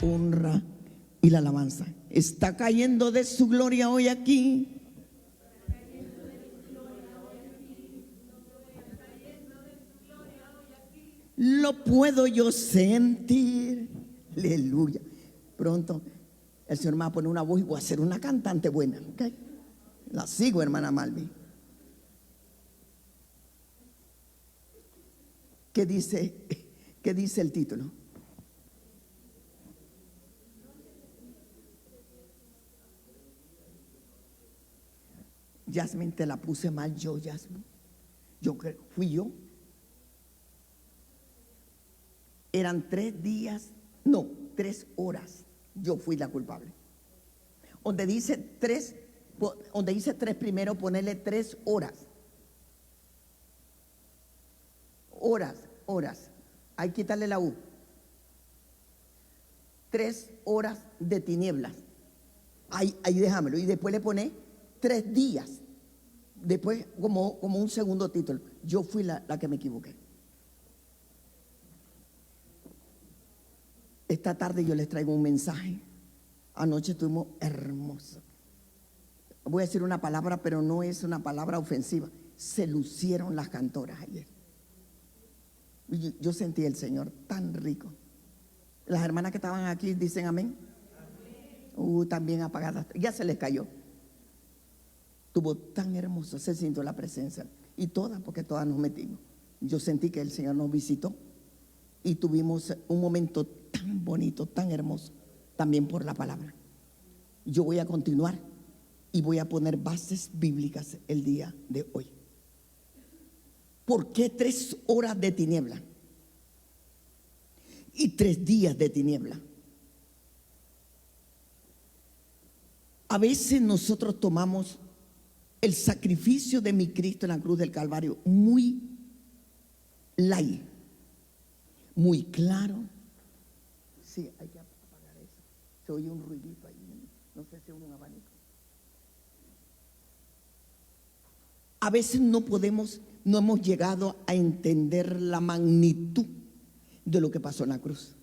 honra y la alabanza. Está cayendo de su gloria hoy aquí. Lo puedo yo sentir. Aleluya. Pronto el Señor me va a poner una voz y voy a ser una cantante buena, ¿okay? La sigo, hermana Malvi. ¿Qué dice el título? Yasmin, te la puse mal yo, Yasmin. Yo creo, fui yo. Eran 3 días, no, 3 horas. Yo fui la culpable. Donde dice 3 primero, ponerle 3 horas. Horas. Hay que quitarle la U. 3 horas de tinieblas. Ahí déjamelo. Y después le pone 3 días. Después, como un segundo título. Yo fui la que me equivoqué. Esta tarde yo les traigo un mensaje. Anoche estuvimos hermosos. Voy a decir una palabra, pero no es una palabra ofensiva. Se lucieron las cantoras ayer. Yo sentí el Señor tan rico. Las hermanas que estaban aquí dicen amén. También apagadas. Ya se les cayó. Estuvo tan hermoso, se sintió la presencia. Y todas, porque todas nos metimos. Yo sentí que el Señor nos visitó. Y tuvimos un momento tan bonito, tan hermoso, también por la palabra. Yo voy a continuar y voy a poner bases bíblicas el día de hoy. ¿Por qué 3 horas de tiniebla? Y 3 días de tiniebla. A veces nosotros tomamos el sacrificio de mi Cristo en la cruz del Calvario muy light, muy claro. Sí, hay que apagar eso. Se oye un ruidito ahí. No sé si es un abanico. A veces no hemos llegado a entender la magnitud de lo que pasó en la cruz.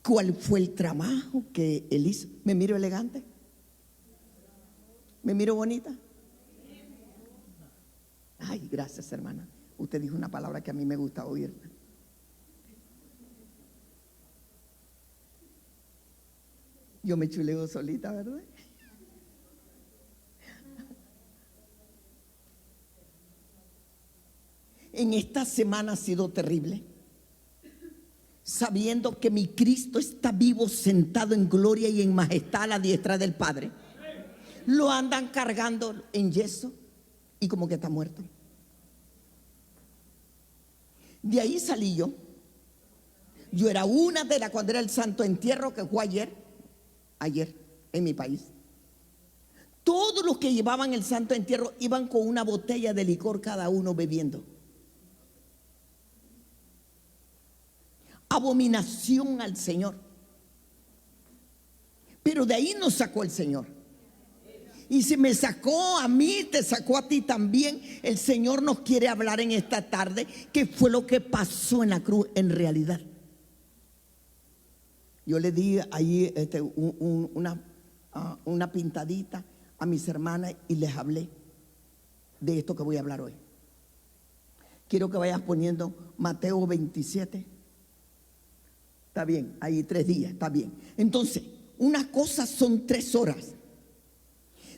¿Cuál fue el trabajo que Él hizo? ¿Me miro elegante? ¿Me miro bonita? Ay, gracias, hermana. Usted dijo una palabra que a mí me gusta oír. Yo me chuleo solita, ¿verdad? En esta semana ha sido terrible, sabiendo que mi Cristo está vivo, sentado en gloria y en majestad a la diestra del Padre. Lo andan cargando en yeso y como que está muerto. De ahí salí yo. Yo era una de las, cuando era el santo entierro que fue ayer en mi país. Todos los que llevaban el santo entierro iban con una botella de licor cada uno bebiendo. Abominación al Señor. Pero de ahí nos sacó el Señor. Y si me sacó a mí, te sacó a ti también. El Señor nos quiere hablar en esta tarde qué fue lo que pasó en la cruz en realidad. Yo le di ahí una pintadita a mis hermanas y les hablé de esto que voy a hablar hoy. Quiero que vayas poniendo Mateo 27. Está bien, ahí 3 días, está bien. Entonces, una cosa son 3 horas.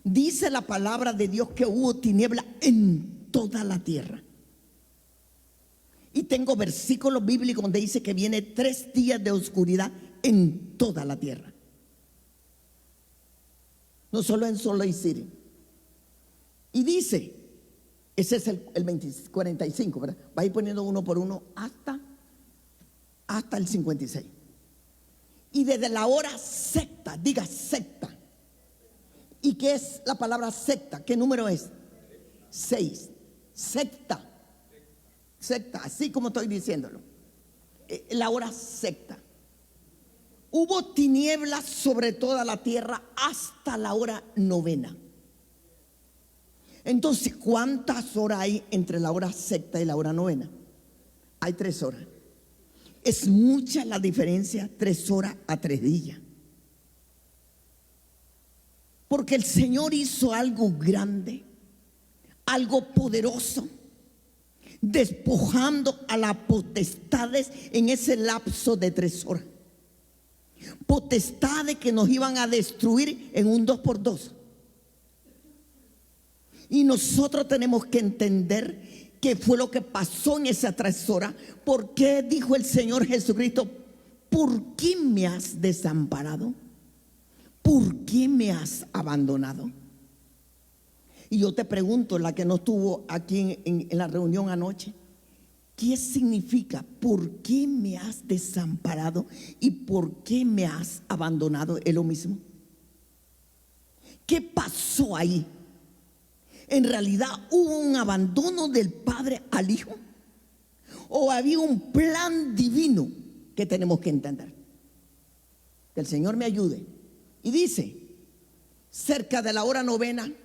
Dice la palabra de Dios que hubo tiniebla en toda la tierra. Y tengo versículos bíblicos donde dice que viene 3 días de oscuridad en toda la tierra. No solo en Salt Lake City. Y dice, ese es el 45, ¿verdad? Va a ir poniendo uno por uno hasta el 56. Y desde la hora secta, diga secta. ¿Y qué es la palabra secta? ¿Qué número es? 6. Secta. Secta, así como estoy diciéndolo. La hora secta. Hubo tinieblas sobre toda la tierra hasta la hora 9. Entonces, ¿cuántas horas hay entre la hora secta y la hora 9? Hay 3 horas. Es mucha la diferencia, 3 horas a 3 días. Porque el Señor hizo algo grande, algo poderoso, despojando a las potestades en ese lapso de 3 horas. Potestades que nos iban a destruir en un 2x2. Y nosotros tenemos que entender qué fue lo que pasó en esas 3 horas. ¿Por qué dijo el Señor Jesucristo? ¿Por qué me has desamparado? ¿Por qué me has abandonado? Y yo te pregunto, la que no estuvo aquí en la reunión anoche, ¿qué significa? ¿Por qué me has desamparado? ¿Y por qué me has abandonado? ¿Es lo mismo? ¿Qué pasó ahí? ¿En realidad hubo un abandono del Padre al Hijo? ¿O había un plan divino que tenemos que entender? Que el Señor me ayude. Y dice, cerca de la hora 9,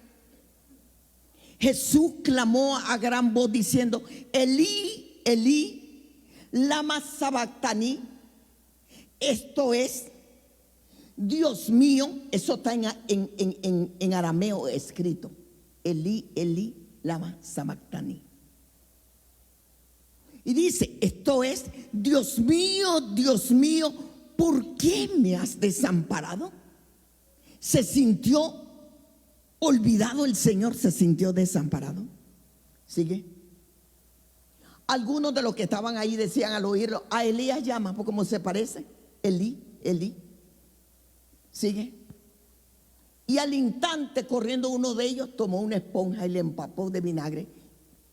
Jesús clamó a gran voz diciendo: Elí, Elí, lama sabactani. Esto es, Dios mío. Eso está en arameo escrito. Elí, Elí, lama sabactani. Y dice, esto es, Dios mío, ¿por qué me has desamparado? Se sintió olvidado el Señor, se sintió desamparado. Sigue. Algunos de los que estaban ahí decían al oírlo: a Elías llama, porque como se parece, Elí, Elí. Sigue. Y al instante, corriendo uno de ellos, tomó una esponja y le empapó de vinagre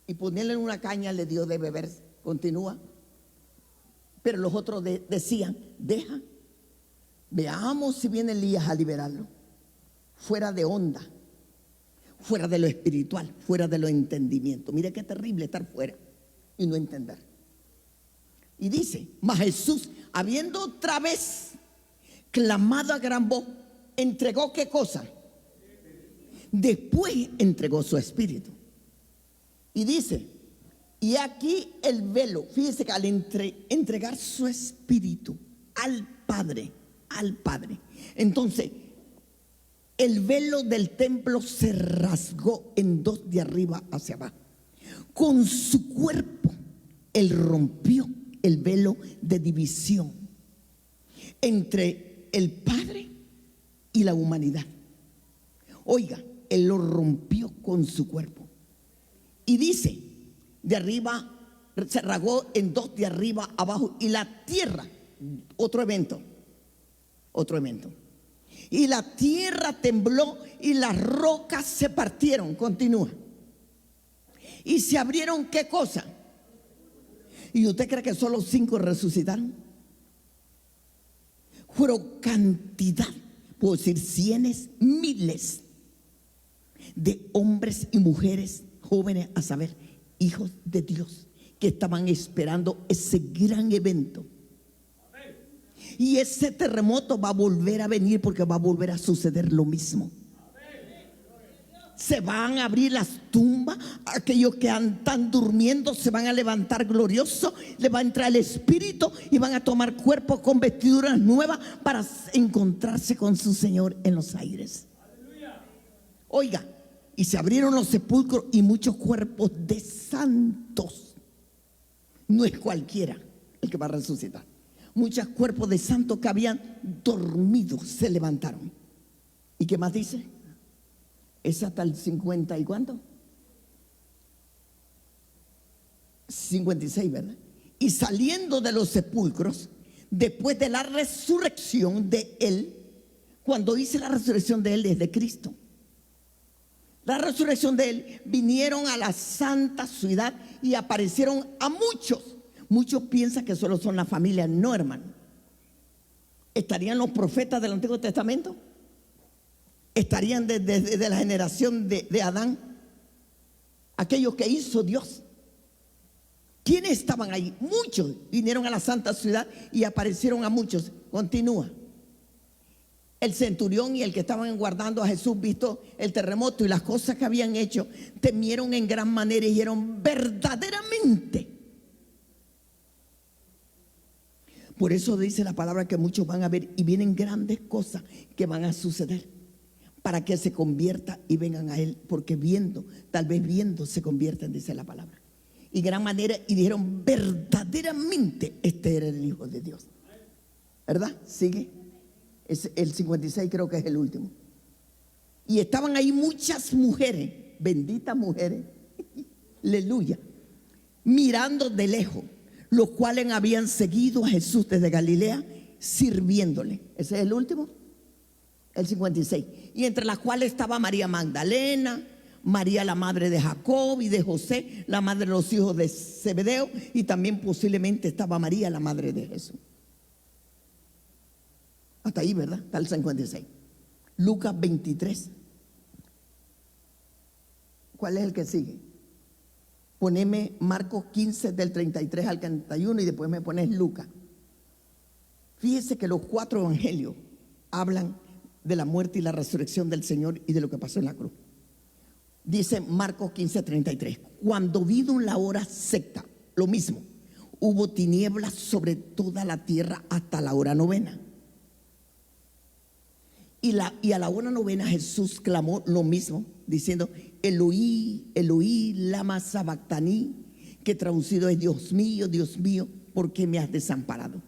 y poniéndole en una caña le dio de beber. Continúa. Pero los otros decían: deja, veamos si viene Elías a liberarlo. Fuera de onda, fuera de lo espiritual, fuera de lo entendimiento. Mire qué terrible estar fuera y no entender. Y dice: mas Jesús, habiendo otra vez clamado a gran voz, entregó ¿qué cosa? Después entregó su espíritu. Y dice: y aquí el velo. Fíjese que al entregar su espíritu al Padre, entonces el velo del templo se rasgó en 2 de arriba hacia abajo. Con su cuerpo él rompió el velo de división entre el Padre y la humanidad. Oiga, él lo rompió con su cuerpo. Y dice, de arriba se rasgó en 2 de arriba abajo, y la tierra, otro evento. Y la tierra tembló y las rocas se partieron. Continúa. Y se abrieron ¿qué cosa? ¿Y usted cree que solo 5 resucitaron? Fueron cantidad, puedo decir cientos, miles de hombres y mujeres, jóvenes, a saber, hijos de Dios, que estaban esperando ese gran evento. Y ese terremoto va a volver a venir, porque va a volver a suceder lo mismo. Se van a abrir las tumbas. Aquellos que están durmiendo se van a levantar gloriosos. Le va a entrar el Espíritu y van a tomar cuerpos con vestiduras nuevas para encontrarse con su Señor en los aires. Oiga, y se abrieron los sepulcros y muchos cuerpos de santos. No es cualquiera el que va a resucitar. Muchos cuerpos de santos que habían dormido se levantaron. ¿Y qué más dice? Es hasta el 50 y ¿cuánto? 56, ¿verdad? Y saliendo de los sepulcros, después de la resurrección de él, cuando dice la resurrección de él es de Cristo. La resurrección de él, vinieron a la santa ciudad y aparecieron a muchos. Muchos piensan que solo son la familia. No, hermano. ¿Estarían los profetas del Antiguo Testamento? ¿Estarían desde la generación de Adán? Aquellos que hizo Dios. ¿Quiénes estaban ahí? Muchos vinieron a la santa ciudad y aparecieron a muchos. Continúa. El centurión y el que estaban guardando a Jesús, visto el terremoto y las cosas que habían hecho, temieron en gran manera y dijeron: verdaderamente Por eso dice la palabra que muchos van a ver y vienen grandes cosas que van a suceder para que se convierta y vengan a Él, porque viendo, tal vez viendo, se convierten, dice la palabra. Y gran manera, y dijeron, verdaderamente este era el Hijo de Dios. ¿Verdad? Sigue. Es el 56, creo que es el último. Y estaban ahí muchas mujeres, benditas mujeres, aleluya, mirando de lejos, los cuales habían seguido a Jesús desde Galilea, sirviéndole. Ese es el último, el 56. Y entre las cuales estaba María Magdalena, María la madre de Jacob y de José, la madre de los hijos de Zebedeo, y también posiblemente estaba María la madre de Jesús. Hasta ahí, ¿verdad? Está el 56. Lucas 23. ¿Cuál es el que sigue? Poneme Marcos 15 del 33 al 41 y después me pones Lucas. Fíjese que los 4 evangelios hablan de la muerte y la resurrección del Señor y de lo que pasó en la cruz. Dice Marcos 15, 33. Cuando vino la hora sexta, lo mismo, hubo tinieblas sobre toda la tierra hasta la hora novena. Y a la hora novena Jesús clamó lo mismo, diciendo, Eloí, Eloí, lama sabactaní, que traducido es, Dios mío, ¿por qué me has desamparado?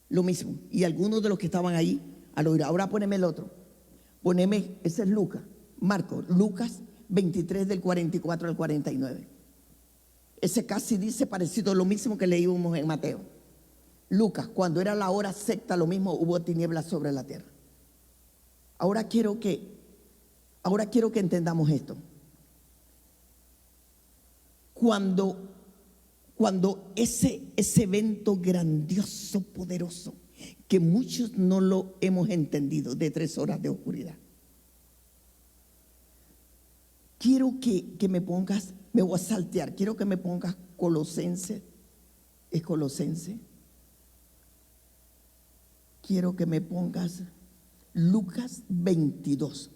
Lo mismo. Y algunos de los que estaban ahí, al oír, ahora poneme el otro. Poneme, ese es Lucas, Lucas 23 del 44 al 49. Ese casi dice parecido a lo mismo que leímos en Mateo. Lucas, cuando era la hora sexta, lo mismo, hubo tinieblas sobre la tierra. Ahora quiero que entendamos esto. Cuando ese evento grandioso, poderoso, que muchos no lo hemos entendido, de 3 horas de oscuridad, quiero que me pongas, me voy a saltear, quiero que me pongas Colosenses. ¿Es Colosense? Quiero que me pongas Lucas 22,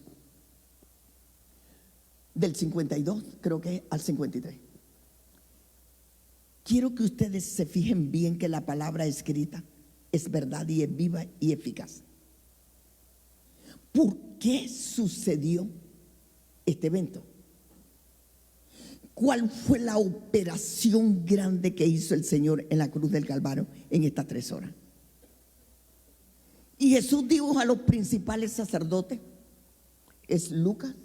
del 52, creo que es al 53. Quiero que ustedes se fijen bien que la palabra escrita es verdad y es viva y eficaz. ¿Por qué sucedió este evento? ¿Cuál fue la operación grande que hizo el Señor en la cruz del Calvario en estas 3 horas? Y Jesús dijo a los principales sacerdotes, es Lucas,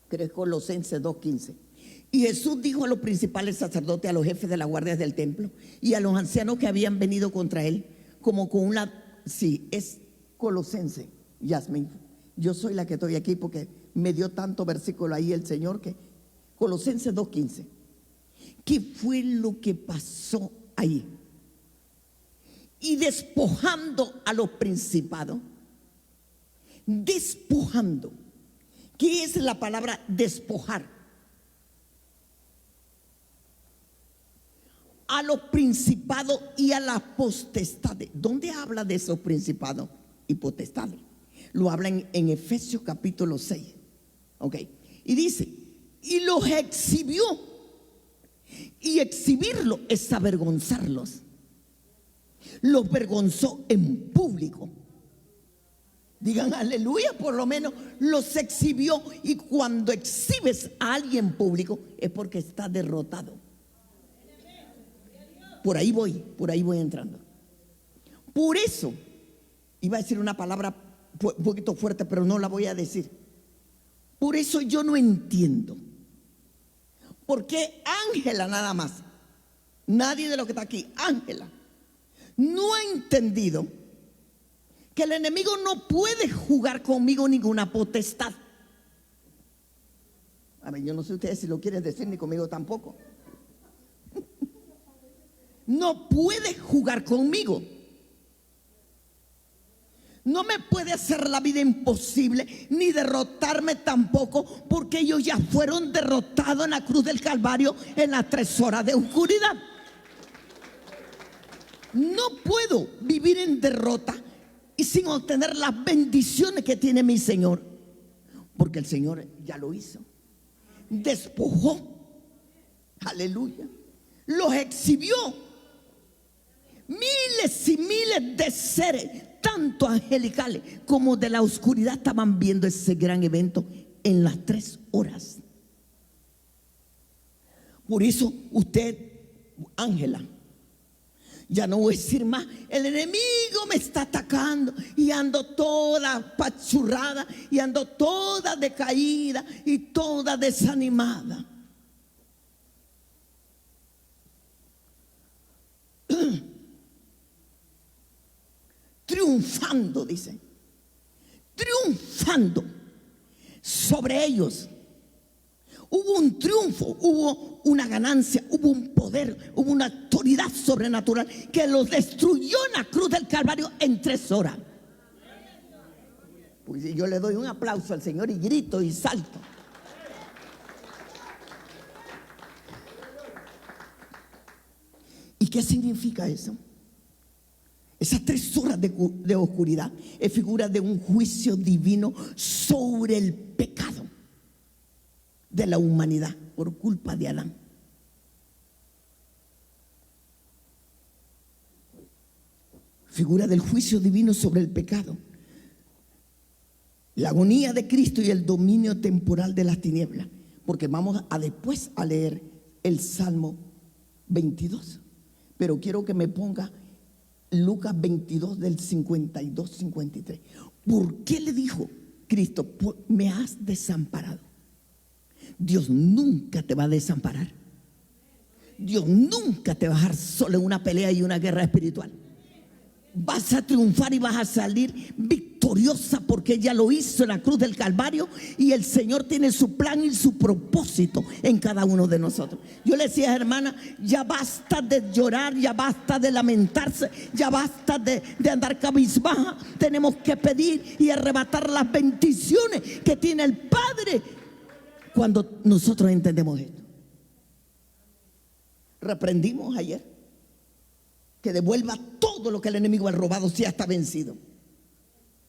creo que es Colosenses 2:15. Y Jesús dijo a los principales sacerdotes, a los jefes de las guardias del templo y a los ancianos que habían venido contra él, como con una, sí, es Colosense, Yasmín. Yo soy la que estoy aquí porque me dio tanto versículo ahí el Señor que Colosenses 2:15. ¿Qué fue lo que pasó ahí? Y despojando a los principados, despojando. ¿Qué es la palabra despojar? A los principados y a las potestades. ¿Dónde habla de esos principados y potestades? Lo habla en Efesios capítulo 6. Ok. Y dice, y los exhibió. Y exhibirlo es avergonzarlos. Los vergonzó en público. Digan aleluya, por lo menos los exhibió. Y cuando exhibes a alguien en público es porque está derrotado. Por ahí voy entrando. Por eso, iba a decir una palabra un poquito fuerte, pero no la voy a decir. Por eso yo no entiendo por qué Ángela nada más, nadie de los que está aquí, Ángela, no ha entendido que el enemigo no puede jugar conmigo ninguna potestad. A ver, yo no sé ustedes si lo quieren decir, ni conmigo tampoco. No puede jugar conmigo. No me puede hacer la vida imposible, ni derrotarme tampoco, porque ellos ya fueron derrotados en la cruz del Calvario en las 3 horas de oscuridad. No puedo vivir en derrota y sin obtener las bendiciones que tiene mi Señor, porque el Señor ya lo hizo. Despojó, aleluya, los exhibió. Miles y miles de seres, tanto angelicales como de la oscuridad, estaban viendo ese gran evento en las 3 horas. Por eso usted, Ángela, ya no voy a decir más, el enemigo me está atacando y ando toda pachurrada y ando toda decaída y toda desanimada. Triunfando, dice, triunfando sobre ellos. Hubo un triunfo, hubo una ganancia, hubo un poder, hubo una autoridad sobrenatural que los destruyó en la cruz del Calvario en 3 horas. Pues yo le doy un aplauso al Señor y grito y salto. ¿Y qué significa eso? Esas 3 horas de oscuridad es figura de un juicio divino sobre el pecado de la humanidad por culpa de Adán. Figura del juicio divino sobre el pecado, la agonía de Cristo y el dominio temporal de las tinieblas. Porque vamos a después a leer el Salmo 22, pero quiero que me ponga Lucas 22 del 52-53. ¿Por qué le dijo Cristo, me has desamparado? Dios nunca te va a desamparar. Dios nunca te va a dejar solo en una pelea y una guerra espiritual. Vas a triunfar y vas a salir victoriosa, porque ya lo hizo en la cruz del Calvario, y el Señor tiene su plan y su propósito en cada uno de nosotros. Yo le decía, hermana, ya basta de llorar, ya basta de lamentarse, ya basta de andar cabizbaja. Tenemos que pedir y arrebatar las bendiciones que tiene el Padre cuando nosotros entendemos esto. Reprendimos ayer que devuelva todo lo que el enemigo ha robado, si ya está vencido.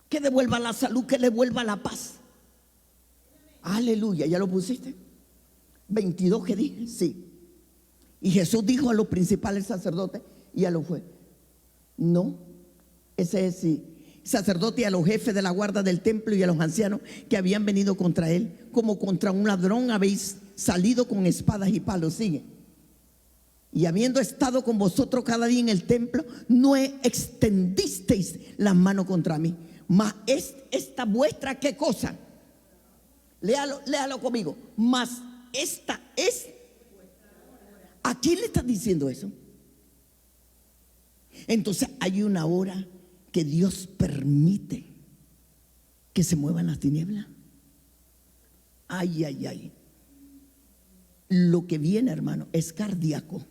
Que devuelva la salud, que devuelva la paz. Aleluya, ¿ya lo pusiste? 22 que dije, sí. Y Jesús dijo a los principales sacerdotes y a los jueces, no, ese es sí, sacerdote, y a los jefes de la guarda del templo y a los ancianos que habían venido contra él, como contra un ladrón habéis salido con espadas y palos. Sigue. Y habiendo estado con vosotros cada día en el templo, no extendisteis las manos contra mí. Mas es esta vuestra, ¿qué cosa? Léalo conmigo. Mas esta es. ¿A quién le estás diciendo eso? Entonces hay una hora que Dios permite que se muevan las tinieblas. Ay, ay, ay. Lo que viene, hermano, es cardíaco.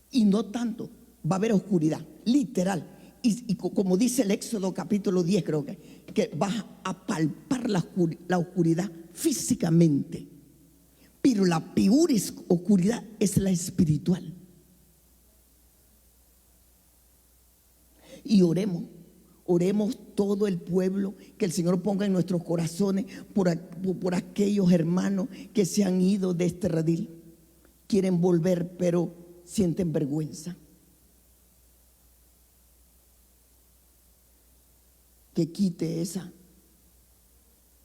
Y no tanto, va a haber oscuridad, literal. Y como dice el Éxodo capítulo 10, creo que vas a palpar la oscuridad físicamente. Pero la peor oscuridad es la espiritual. Y oremos todo el pueblo, que el Señor ponga en nuestros corazones por aquellos hermanos que se han ido de este redil. Quieren volver, pero sienten vergüenza. Que quite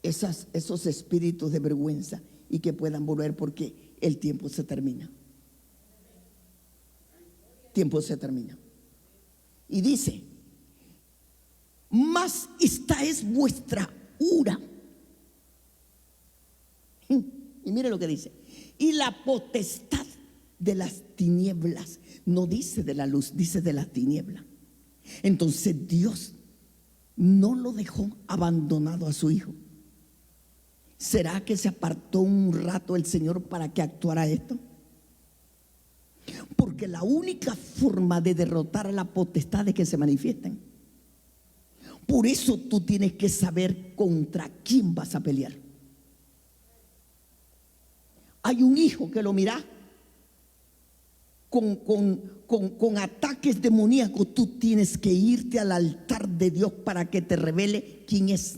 esos espíritus de vergüenza y que puedan volver, porque el tiempo se termina. Tiempo se termina. Y dice, mas esta es vuestra hora. Y mire lo que dice. Y la potestad de las tinieblas, no dice de la luz, dice de las tinieblas. Entonces Dios no lo dejó abandonado a su hijo. ¿Será que se apartó un rato el Señor para que actuara esto? Porque la única forma de derrotar a la potestad es que se manifiesten. Por eso tú tienes que saber contra quién vas a pelear. Hay un hijo que lo mira con ataques demoníacos, tú tienes que irte al altar de Dios para que te revele quién es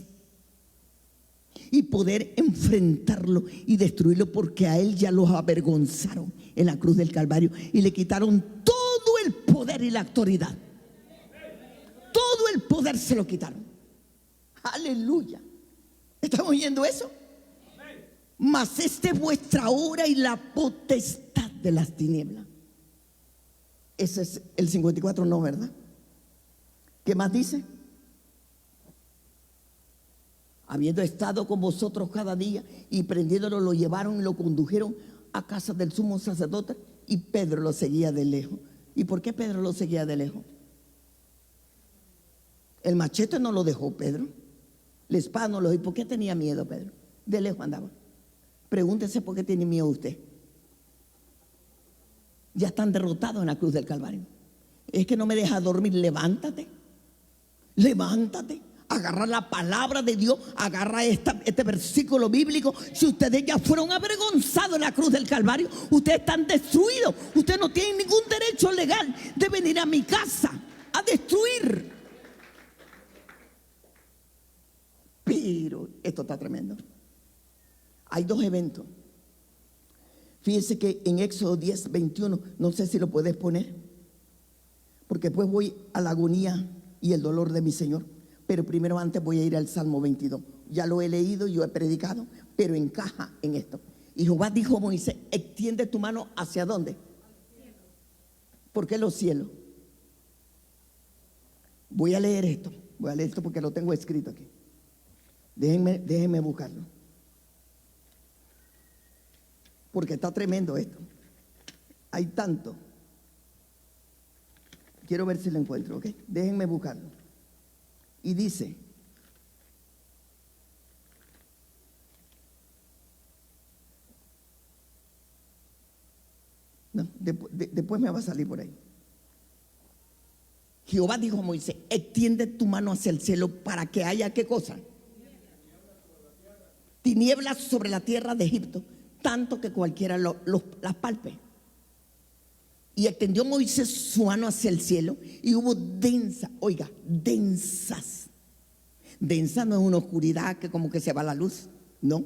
y poder enfrentarlo y destruirlo, porque a él ya los avergonzaron en la cruz del Calvario y le quitaron todo el poder y la autoridad. Todo el poder se lo quitaron. Aleluya. ¿Están oyendo eso? Mas esta es vuestra hora y la potestad de las tinieblas. Ese es el 54, no, ¿verdad? ¿Qué más dice? Habiendo estado con vosotros cada día y prendiéndolo, lo llevaron y lo condujeron a casa del sumo sacerdote, y Pedro lo seguía de lejos. ¿Y por qué Pedro lo seguía de lejos? El machete no lo dejó Pedro, la espada no lo dejó. ¿Por qué tenía miedo Pedro? De lejos andaba. Pregúntese por qué tiene miedo usted. Ya están derrotados en la cruz del Calvario. Es que no me deja dormir. Levántate, levántate, agarra la palabra de Dios, agarra este versículo bíblico. Si ustedes ya fueron avergonzados en la cruz del Calvario, ustedes están destruidos. Ustedes no tienen ningún derecho legal de venir a mi casa a destruir. Pero esto está tremendo. Hay dos eventos. Fíjense que en Éxodo 10, 21, no sé si lo puedes poner, porque después voy a la agonía y el dolor de mi Señor. Pero primero, antes, voy a ir al Salmo 22. Ya lo he leído, yo he predicado, pero encaja en esto. Y Jehová dijo a Moisés: extiende tu mano ¿hacia dónde? ¿Por qué los cielos? Voy a leer esto porque lo tengo escrito aquí. Déjenme buscarlo, porque está tremendo esto. Hay tanto. Quiero ver si lo encuentro, ¿ok? Déjenme buscarlo. Y dice: no, después me va a salir por ahí. Jehová dijo a Moisés: extiende tu mano hacia el cielo para que haya, ¿qué cosa? Tinieblas sobre la tierra de Egipto, tanto que cualquiera las palpe. Y extendió Moisés su mano hacia el cielo, y hubo densas. Densa no es una oscuridad que como que se va la luz, no.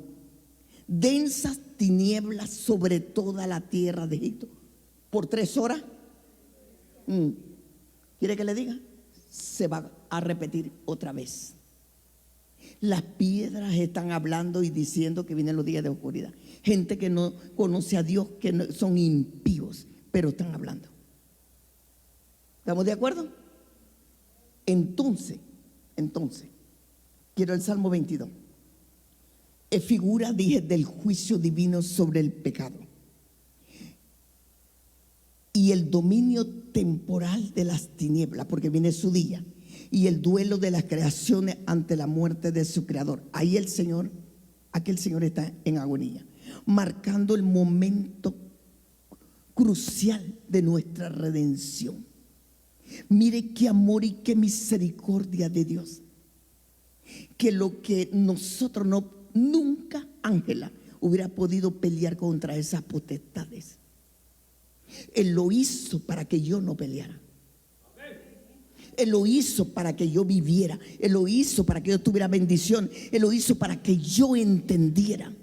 Densas tinieblas sobre toda la tierra de Egipto por 3 horas. ¿Quiere que le diga? Se va a repetir otra vez. Las piedras están hablando y diciendo que vienen los días de oscuridad. Gente que no conoce a Dios, que son impíos, pero están hablando. ¿Estamos de acuerdo? Entonces, quiero el Salmo 22. Es figura, dije, del juicio divino sobre el pecado y el dominio temporal de las tinieblas, porque viene su día, y el duelo de las creaciones ante la muerte de su creador. Ahí aquel Señor está en agonía, marcando el momento crucial de nuestra redención. Mire qué amor y qué misericordia de Dios, que lo que nosotros nunca, Ángela, hubiera podido pelear contra esas potestades, Él lo hizo para que yo no peleara. Él lo hizo para que yo viviera. Él lo hizo para que yo tuviera bendición. Él lo hizo para que yo entendiera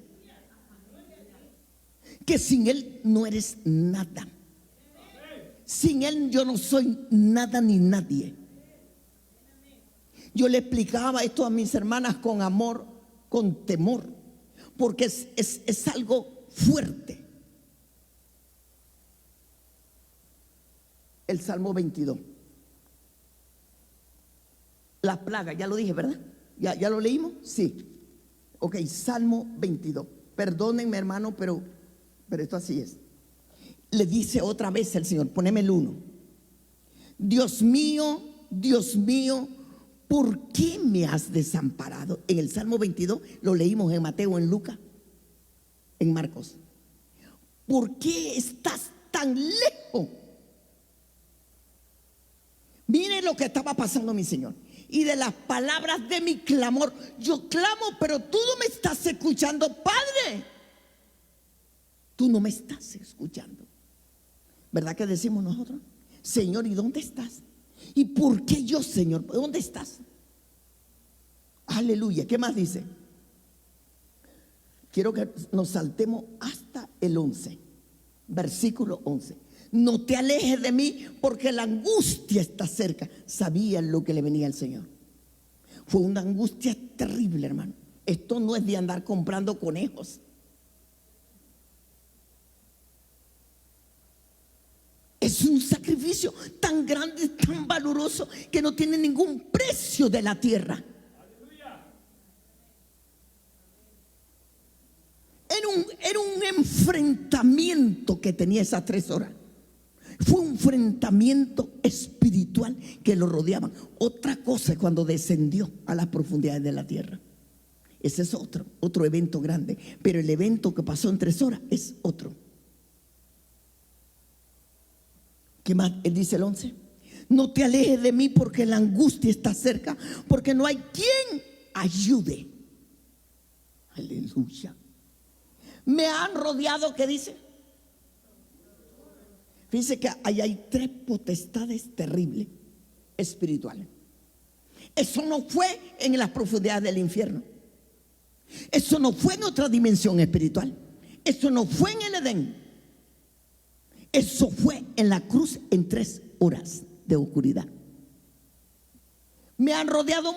que sin Él no eres nada. Sin Él yo no soy nada ni nadie. Yo le explicaba esto a mis hermanas con amor, con temor, porque es algo fuerte. El Salmo 22. La plaga, ya lo dije, ¿verdad? ¿Ya lo leímos? Sí. Ok, Salmo 22. Perdónenme, hermano, pero esto así es. Le dice otra vez el Señor, poneme el 1. Dios mío, ¿por qué me has desamparado? En el Salmo 22 lo leímos en Mateo, en Lucas, en Marcos. ¿Por qué estás tan lejos? Mire lo que estaba pasando, mi Señor. Y de las palabras de mi clamor, yo clamo, pero tú no me estás escuchando, Padre. Tú no me estás escuchando. ¿Verdad que decimos nosotros? Señor, ¿y dónde estás? ¿Y por qué yo, Señor? ¿Dónde estás? Aleluya. ¿Qué más dice? Quiero que nos saltemos hasta el 11, versículo 11. No te alejes de mí porque la angustia está cerca. Sabían lo que le venía al Señor. Fue una angustia terrible, hermano. Esto no es de andar comprando conejos. Es un sacrificio tan grande, tan valoroso, que no tiene ningún precio de la tierra. Era un enfrentamiento que tenía esas 3 horas. Fue un enfrentamiento espiritual que lo rodeaban. Otra cosa es cuando descendió a las profundidades de la tierra. Ese es otro evento grande. Pero el evento que pasó en 3 horas es otro. ¿Qué más? Él dice el 11. No te alejes de mí porque la angustia está cerca, porque no hay quien ayude. Aleluya. Me han rodeado, ¿qué dice? Fíjense que ahí hay 3 potestades terribles espirituales. Eso no fue en las profundidades del infierno. Eso no fue en otra dimensión espiritual. Eso no fue en el Edén. Eso fue en la cruz en 3 horas de oscuridad. Me han rodeado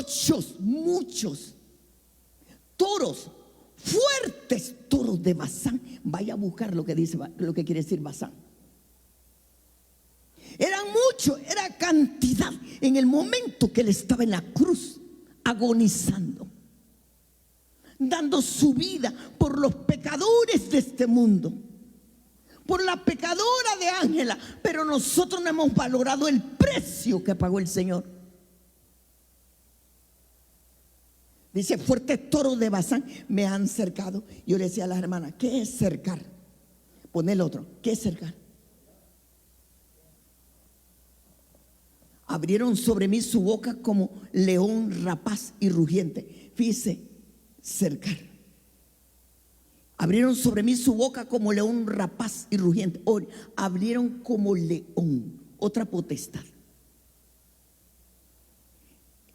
muchos toros, fuertes toros de Basán. Vaya a buscar lo que dice, lo que quiere decir Basán. Eran muchos, era cantidad. En el momento que él estaba en la cruz, agonizando, dando su vida por los pecadores de este mundo, por la pecadora de Ángela. Pero nosotros no hemos valorado el precio que pagó el Señor. Dice, fuertes toros de Basán me han cercado. Yo le decía a las hermanas, ¿qué es cercar? Pon el otro, ¿qué es cercar? Abrieron sobre mí su boca como león rapaz y rugiente. Fíjese, cercar. Abrieron sobre mí su boca como león rapaz y rugiente. Abrieron como león. Otra potestad.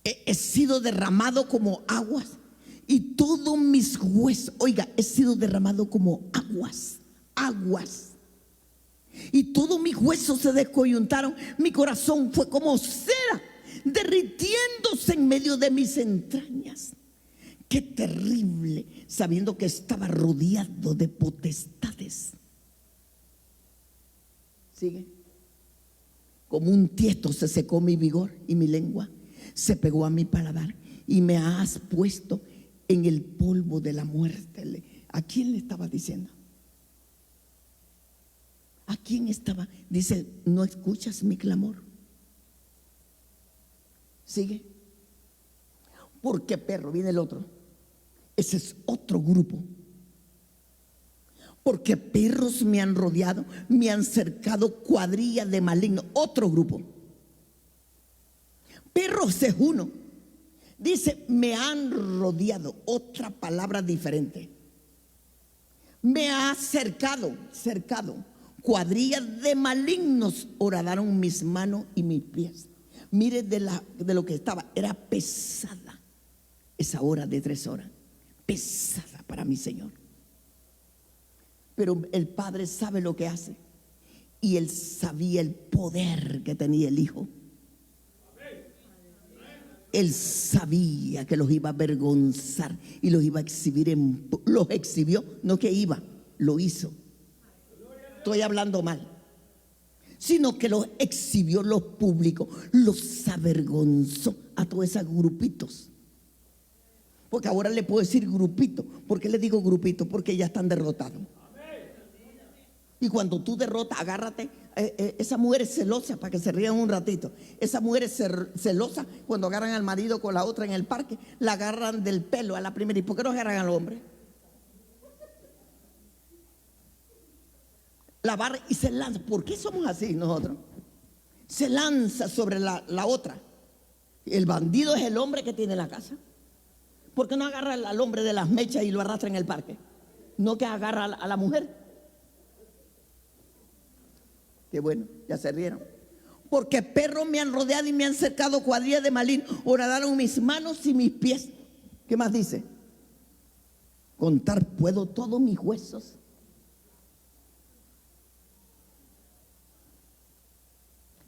He sido derramado como aguas y todos mis huesos, oiga, he sido derramado como aguas. Y todos mis huesos se descoyuntaron. Mi corazón fue como cera derritiéndose en medio de mis entrañas. Qué terrible, sabiendo que estaba rodeado de potestades. Sigue. Como un tiesto se secó mi vigor y mi lengua se pegó a mi paladar, y me has puesto en el polvo de la muerte. ¿A quién le estaba diciendo? ¿A quién estaba? Dice, ¿no escuchas mi clamor? Sigue. Porque perro, viene el otro. Ese es otro grupo. Porque perros me han rodeado, me han cercado cuadrilla de malignos. Otro grupo. Perros es uno. Dice, me han rodeado. Otra palabra diferente. Me ha cercado. Cuadrilla de malignos horadaron mis manos y mis pies. Mire de lo que estaba. Era pesada esa hora de 3 horas. Pesada para mi Señor. Pero el Padre sabe lo que hace. Y Él sabía el poder que tenía el Hijo. Él sabía que los iba a avergonzar y los iba a exhibir. Los exhibió, no que iba, lo hizo. Estoy hablando mal. Sino que los exhibió, los publicó, los avergonzó a todos esos grupitos. Porque ahora le puedo decir grupito. ¿Por qué le digo grupito? Porque ya están derrotados. Y cuando tú derrotas, agárrate. Esa mujer es celosa, para que se rían un ratito. Esa mujer es celosa cuando agarran al marido con la otra en el parque. La agarran del pelo a la primera. ¿Y por qué no agarran al hombre? La barra y se lanza. ¿Por qué somos así nosotros? Se lanza sobre la otra. El bandido es el hombre que tiene la casa. ¿Por qué no agarra al hombre de las mechas y lo arrastra en el parque? No que agarra a la mujer. Qué bueno, ya se rieron. Porque perros me han rodeado y me han cercado cuadrillas de malignos. Horadaron mis manos y mis pies. ¿Qué más dice? Contar puedo todos mis huesos.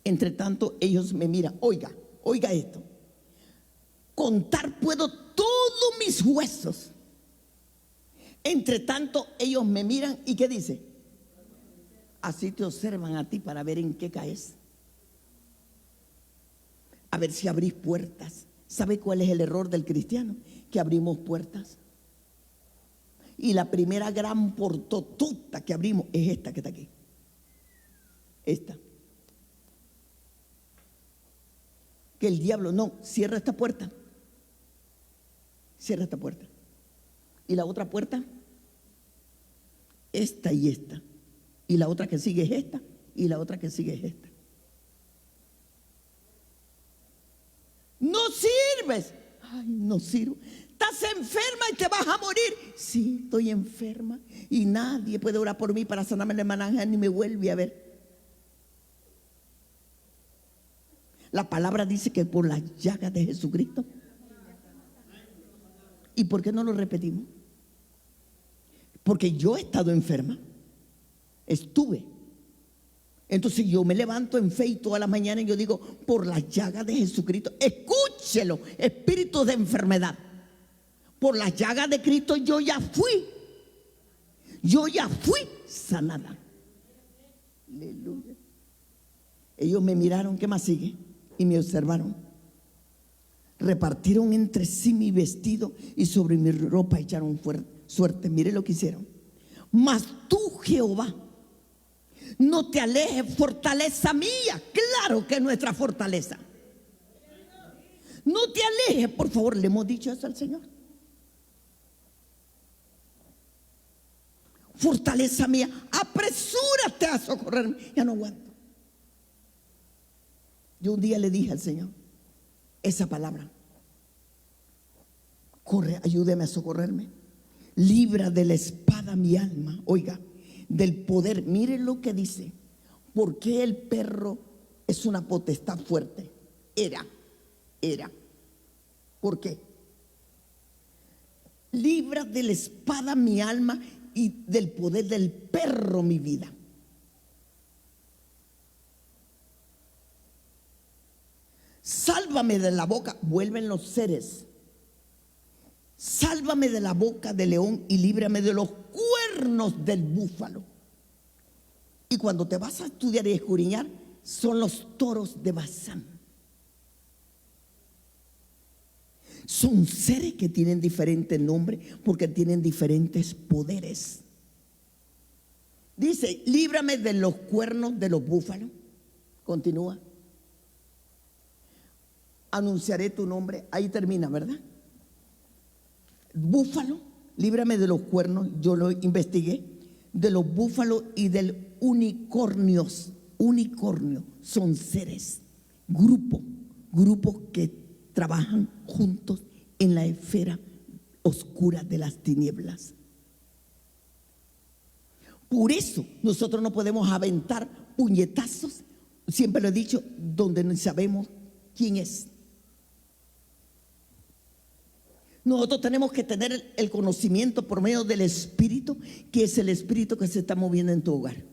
Entre tanto ellos me miran. Oiga, oiga esto. Contar puedo todos mis huesos. Entre tanto ellos me miran. ¿Y qué dice? Así te observan a ti para ver en qué caes. A ver si abrís puertas. ¿Sabe cuál es el error del cristiano? Que abrimos puertas. Y la primera gran portotota que abrimos es esta que está aquí. Esta. Que el diablo, no, cierra esta puerta. Cierra esta puerta. Y la otra puerta, esta y esta. Y la otra que sigue es esta. Y la otra que sigue es esta. No sirves. Ay, no sirvo. Estás enferma y te vas a morir. Sí, estoy enferma. Y nadie puede orar por mí para sanarme la hermana Ángel ni me vuelve a ver. La palabra dice que por las llagas de Jesucristo. ¿Y por qué no lo repetimos? Porque yo he estado enferma. Estuve. Entonces yo me levanto en fe y todas las mañanas y yo digo, por las llagas de Jesucristo. Escúchelo, espíritu de enfermedad. Por las llagas de Cristo yo ya fui. Yo ya fui sanada. Aleluya. Ellos me miraron, ¿qué más sigue? Y me observaron. Repartieron entre sí mi vestido y sobre mi ropa echaron suerte. Mire lo que hicieron. Mas tú, Jehová, no te alejes, fortaleza mía. Claro que es nuestra fortaleza. No te alejes, por favor. Le hemos dicho eso al Señor. Fortaleza mía, apresúrate a socorrerme. Ya no aguanto. Yo un día le dije al Señor esa palabra. Corre, ayúdeme a socorrerme. Libra de la espada mi alma. Oiga, del poder. Mire lo que dice. ¿Por qué el perro es una potestad fuerte? Era. ¿Por qué? Libra de la espada mi alma y del poder del perro mi vida. Sálvame de la boca. Vuelven los seres. Sálvame de la boca del león y líbrame de los cuernos del búfalo. Y cuando te vas a estudiar y escudriñar, son los toros de Basán. Son seres que tienen diferentes nombres porque tienen diferentes poderes. Dice, líbrame de los cuernos de los búfalos. Continúa. Anunciaré tu nombre. Ahí termina, ¿verdad? Búfalo, líbrame de los cuernos. Yo lo investigué. De los búfalos y del unicornios. Unicornio son seres, grupos que trabajan juntos en la esfera oscura de las tinieblas. Por eso nosotros no podemos aventar puñetazos, siempre lo he dicho, donde no sabemos quién es. Nosotros tenemos que tener el conocimiento por medio del Espíritu, que es el Espíritu que se está moviendo en tu hogar,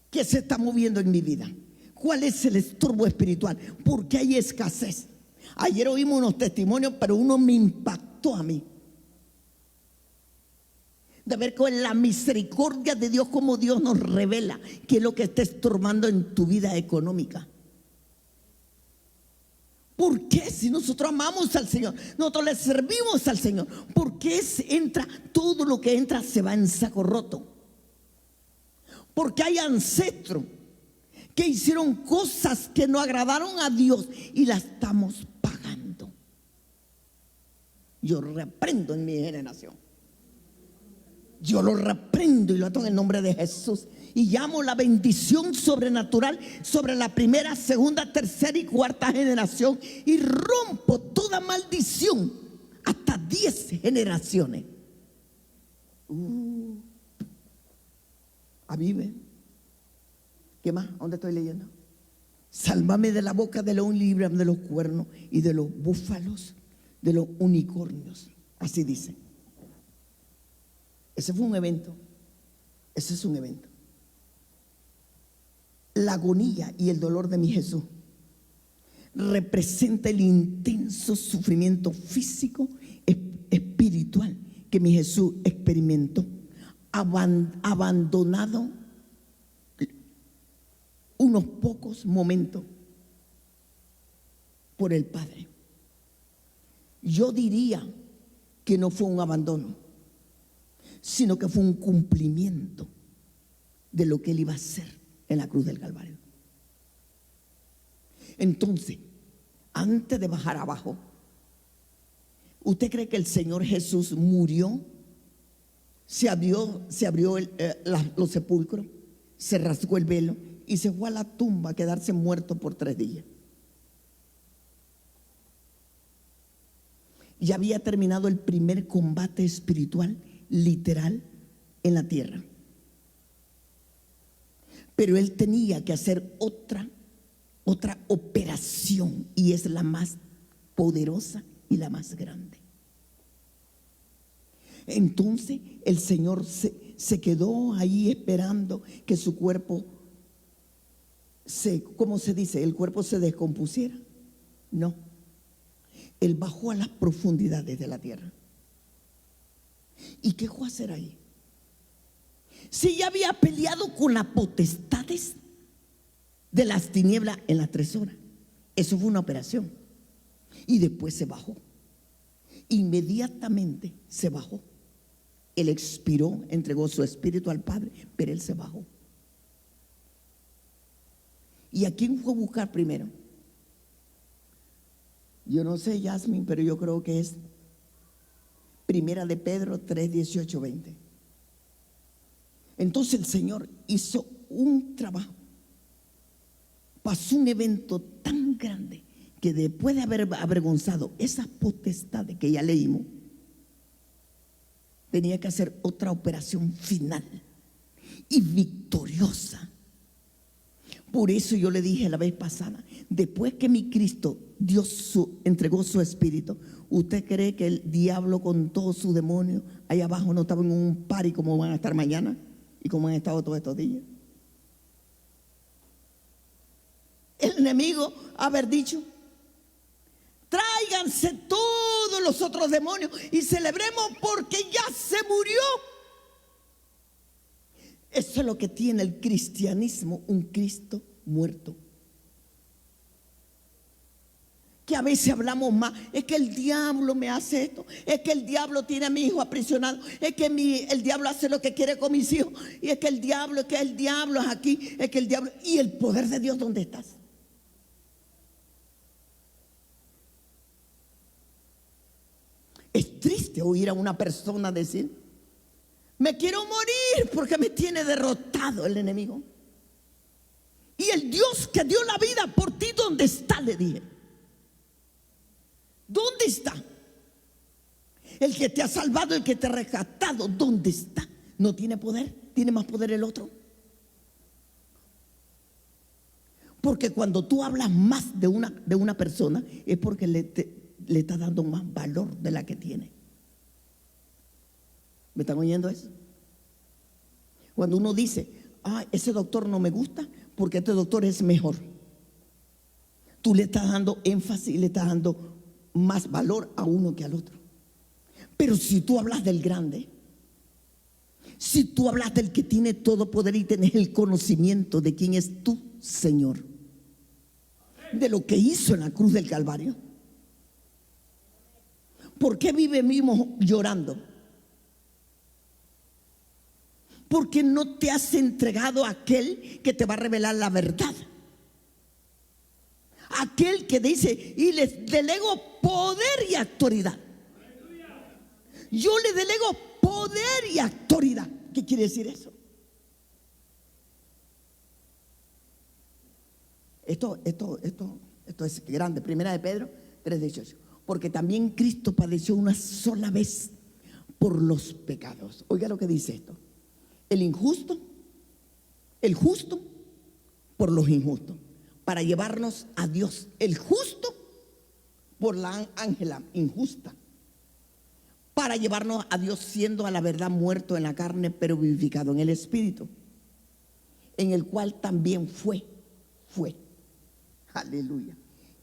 que se está moviendo en mi vida. ¿Cuál es el estorbo espiritual? ¿Por qué hay escasez? Ayer oímos unos testimonios, pero uno me impactó a mí. De ver con la misericordia de Dios, como Dios nos revela qué es lo que está estorbando en tu vida económica. ¿Por qué? Si nosotros amamos al Señor, nosotros le servimos al Señor, ¿por qué entra, todo lo que entra se va en saco roto? Porque hay ancestros que hicieron cosas que no agradaron a Dios y las estamos pagando. Yo reprendo en mi generación. Yo lo reprendo y lo ato en el nombre de Jesús. Y llamo la bendición sobrenatural sobre la primera, segunda, tercera y cuarta generación. Y rompo toda maldición hasta 10 generaciones. Avive. ¿Qué más? ¿Dónde estoy leyendo? Sálvame de la boca del león, líbrame de los cuernos y de los búfalos, de los unicornios. Así dice. Ese fue un evento. Ese es un evento. La agonía y el dolor de mi Jesús representa el intenso sufrimiento físico, espiritual que mi Jesús experimentó, abandonado unos pocos momentos por el Padre. Yo diría que no fue un abandono, sino que fue un cumplimiento de lo que Él iba a hacer en la cruz del Calvario. Entonces, antes de bajar abajo, ¿usted cree que el Señor Jesús murió? Se abrió los sepulcros, se rasgó el velo y se fue a la tumba a quedarse muerto por 3 días. Ya había terminado el primer combate espiritual literal en la tierra, pero Él tenía que hacer otra operación, y es la más poderosa y la más grande. Entonces el Señor se quedó ahí esperando que su cuerpo ¿cómo se dice? El cuerpo se descompusiera. No, Él bajó a las profundidades de la tierra. ¿Y qué fue a hacer ahí? Si ya había peleado con las potestades de las tinieblas en las 3 horas. Eso fue una operación. Y después se bajó. Inmediatamente se bajó. Él expiró, entregó su espíritu al Padre, pero Él se bajó. ¿Y a quién fue a buscar primero? Yo no sé, Yasmin, pero yo creo que es Primera de Pedro 3, 18, 20. Entonces el Señor hizo un trabajo. Pasó un evento tan grande que después de haber avergonzado esas potestades que ya leímos, tenía que hacer otra operación final y victoriosa. Por eso yo le dije la vez pasada, después que mi Cristo entregó su espíritu, ¿usted cree que el diablo con todos sus demonios allá abajo no estaba en un party como van a estar mañana y como han estado todos estos días? El enemigo haber dicho: tráiganse todos los otros demonios y celebremos porque ya se murió. Eso es lo que tiene el cristianismo, un Cristo muerto. Que a veces hablamos más, es que el diablo me hace esto, es que el diablo tiene a mi hijo aprisionado, es que el diablo hace lo que quiere con mis hijos, y es que el diablo es aquí, es que el diablo. ¿Y el poder de Dios dónde estás? Es triste oír a una persona decir: me quiero morir porque me tiene derrotado el enemigo. Y el Dios que dio la vida por ti, ¿dónde está? Le dije. ¿Dónde está? El que te ha salvado, el que te ha rescatado, ¿dónde está? ¿No tiene poder? ¿Tiene más poder el otro? Porque cuando tú hablas más de una persona, es porque le está dando más valor de la que tiene. ¿Me están oyendo eso? Cuando uno dice: ese doctor no me gusta porque este doctor es mejor, tú le estás dando énfasis y le estás dando más valor a uno que al otro. Pero si tú hablas del grande, si tú hablas del que tiene todo poder y tienes el conocimiento de quién es tu Señor, de lo que hizo en la cruz del Calvario, ¿por qué vivimos llorando? Porque no te has entregado a aquel que te va a revelar la verdad. Aquel que dice: y les delego poder y autoridad. Yo le delego poder y autoridad. ¿Qué quiere decir eso? Esto es grande. Primera de Pedro 3:18. Porque también Cristo padeció una sola vez por los pecados. Oiga lo que dice esto: el injusto El justo por los injustos, para llevarnos a Dios. El justo por la ángela injusta, para llevarnos a Dios, siendo a la verdad muerto en la carne, pero vivificado en el Espíritu, en el cual también fue. Aleluya.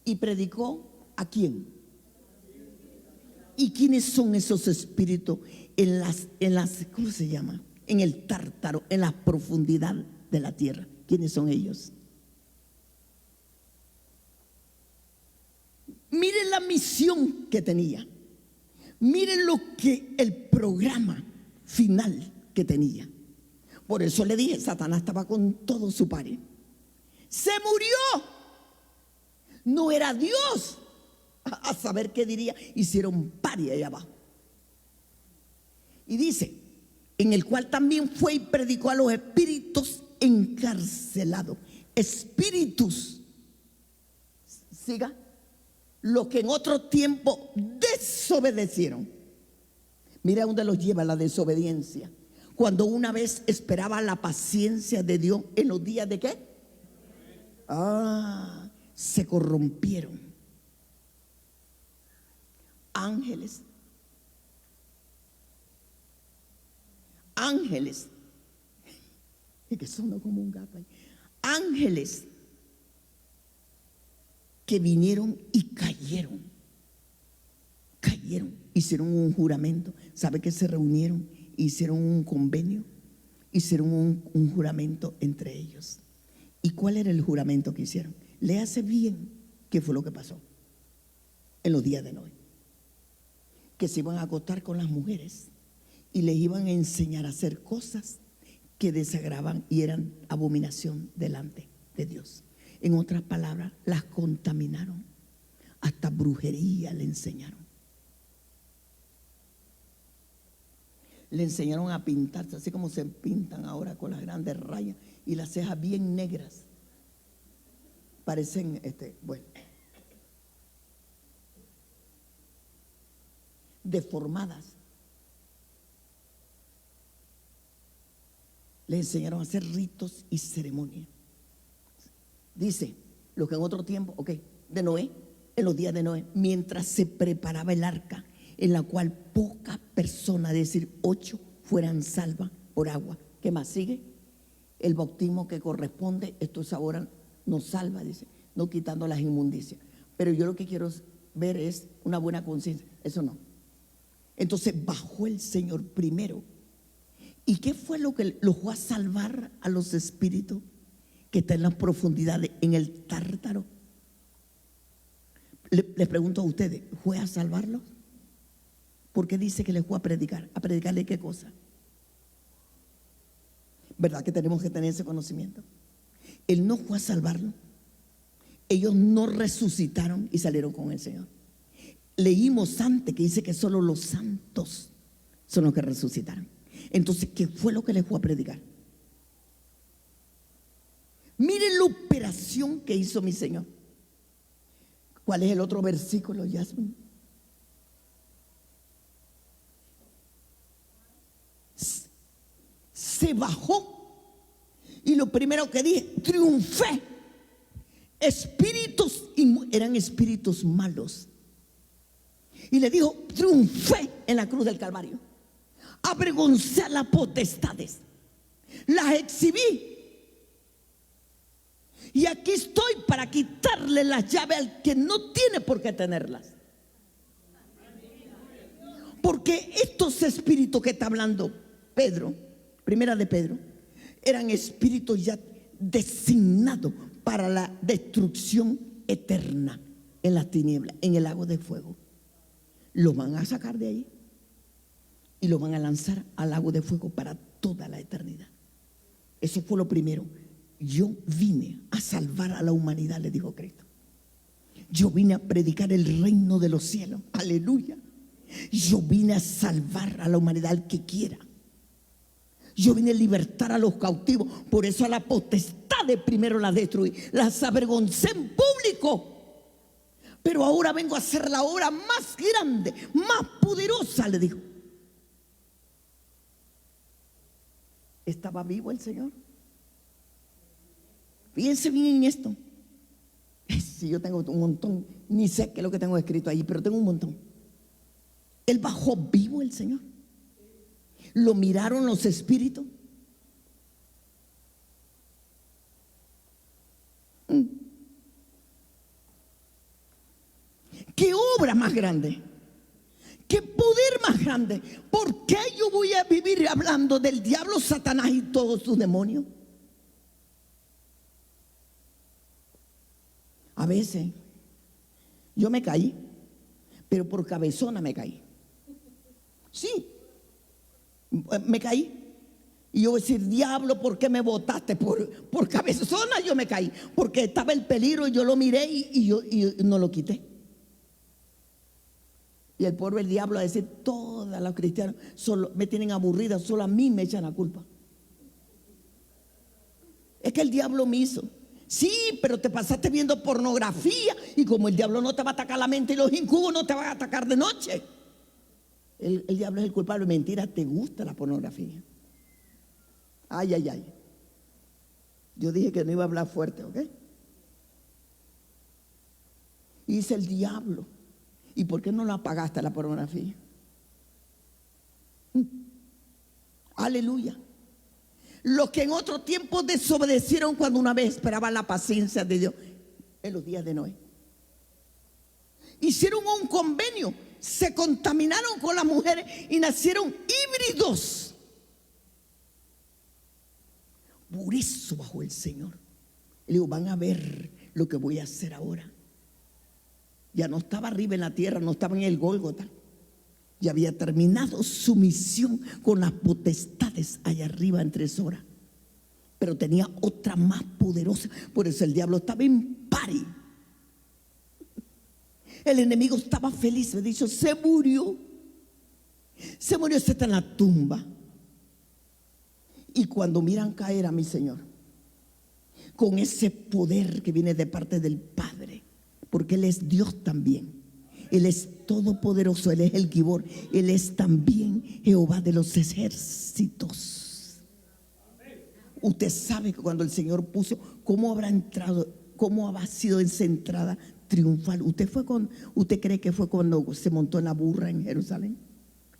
Y predicó ¿a quién? ¿Y quiénes son esos espíritus en las, ¿cómo se llama? En el tártaro, en la profundidad de la tierra. ¿Quiénes son ellos? Miren la misión que tenía. Miren lo que el programa final que tenía. Por eso le dije, Satanás estaba con todo su pari. Se murió. No era Dios. A saber qué diría. Hicieron pari allá abajo. Y dice, en el cual también fue y predicó a los espíritus encarcelados. Espíritus. Siga. Los que en otro tiempo desobedecieron. Mira dónde los lleva la desobediencia. Cuando una vez esperaba la paciencia de Dios en los días de ¿qué? Se corrompieron. Ángeles. Es que sonó como un gato ahí. Ángeles que vinieron y cayeron, hicieron un juramento. ¿Sabe que se reunieron? Hicieron un convenio, hicieron un juramento entre ellos. ¿Y cuál era el juramento que hicieron? Léase bien qué fue lo que pasó en los días de Noé. Que se iban a acostar con las mujeres y les iban a enseñar a hacer cosas que desagradaban y eran abominación delante de Dios. En otras palabras, las contaminaron. Hasta brujería le enseñaron. Le enseñaron a pintarse, así como se pintan ahora con las grandes rayas y las cejas bien negras. Parecen, deformadas. Le enseñaron a hacer ritos y ceremonias. Dice, lo que en otro tiempo, de Noé, en los días de Noé, mientras se preparaba el arca, en la cual pocas personas, es decir, 8, fueran salvas por agua. ¿Qué más sigue? El bautismo que corresponde, esto ahora nos salva, dice, no quitando las inmundicias. Pero yo lo que quiero ver es una buena conciencia. Eso no. Entonces bajó el Señor primero. ¿Y qué fue lo que los fue a salvar a los espíritus que están en las profundidades, en el tártaro? Les pregunto a ustedes, ¿fue a salvarlos? ¿Por qué dice que les fue a predicar? ¿A predicarle qué cosa? ¿Verdad que tenemos que tener ese conocimiento? Él no fue a salvarlos. Ellos no resucitaron y salieron con el Señor. Leímos antes que dice que solo los santos son los que resucitaron. Entonces, ¿qué fue lo que les fue a predicar? Miren la operación que hizo mi Señor. ¿Cuál es el otro versículo, Yasmin? Se bajó y lo primero que dije, triunfé. Eran espíritus malos. Y le dijo, triunfé en la cruz del Calvario. Avergoncé a las potestades. Las exhibí. Y aquí estoy para quitarle las llaves al que no tiene por qué tenerlas. Porque estos espíritus que está hablando Pedro, primera de Pedro, eran espíritus ya designados para la destrucción eterna en las tinieblas, en el lago de fuego. Lo van a sacar de ahí y lo van a lanzar al lago de fuego para toda la eternidad. Eso fue lo primero. Yo vine a salvar a la humanidad, le dijo Cristo. Yo vine a predicar el reino de los cielos. Aleluya. Yo vine a salvar a la humanidad, al que quiera. Yo vine a libertar a los cautivos. Por eso a la potestad de primero las destruí. Las avergoncé en público. Pero ahora vengo a hacer la obra más grande, más poderosa, le dijo. ¿Estaba vivo el Señor? Fíjense bien en esto. Si yo tengo un montón, ni sé qué es lo que tengo escrito ahí, pero tengo un montón. Él bajó vivo, el Señor. Lo miraron los espíritus. ¿Qué obra más grande? ¿Qué poder más grande? ¿Por qué yo voy a vivir hablando del diablo, Satanás y todos sus demonios? A veces yo me caí, pero por cabezona me caí. Sí, me caí. Y yo voy a decir, diablo, ¿por qué me botaste? Por cabezona yo me caí, porque estaba el peligro y yo lo miré y yo no lo quité. Y el pobre el diablo a decir, todos los cristianos solo me tienen aburrida, solo a mí me echan la culpa. Es que el diablo me hizo. Sí, pero te pasaste viendo pornografía, y como el diablo no te va a atacar la mente y los incubos no te van a atacar de noche, el diablo es el culpable. Mentira, te gusta la pornografía. Ay, ay, ay. Yo dije que no iba a hablar fuerte, ¿ok? Y dice el diablo, ¿y por qué no la apagaste la pornografía? Aleluya. Los que en otro tiempo desobedecieron cuando una vez esperaban la paciencia de Dios en los días de Noé. Hicieron un convenio, se contaminaron con las mujeres y nacieron híbridos. Por eso bajó el Señor. Le digo, van a ver lo que voy a hacer ahora. Ya no estaba arriba en la tierra, no estaba en el Gólgota. Ya había terminado su misión con las potestades allá arriba en 3 horas. Pero tenía otra más poderosa. Por eso el diablo estaba en pari. El enemigo estaba feliz. Me dijo, se murió. Se murió, se está en la tumba. Y cuando miran caer a mi Señor, con ese poder que viene de parte del Padre, porque Él es Dios también. Él es todopoderoso, Él es el Gibor, Él es también Jehová de los ejércitos. Usted sabe que cuando el Señor puso, ¿cómo habrá entrado? ¿Cómo habrá sido esa entrada triunfal? ¿Usted cree que fue cuando se montó en la burra en Jerusalén?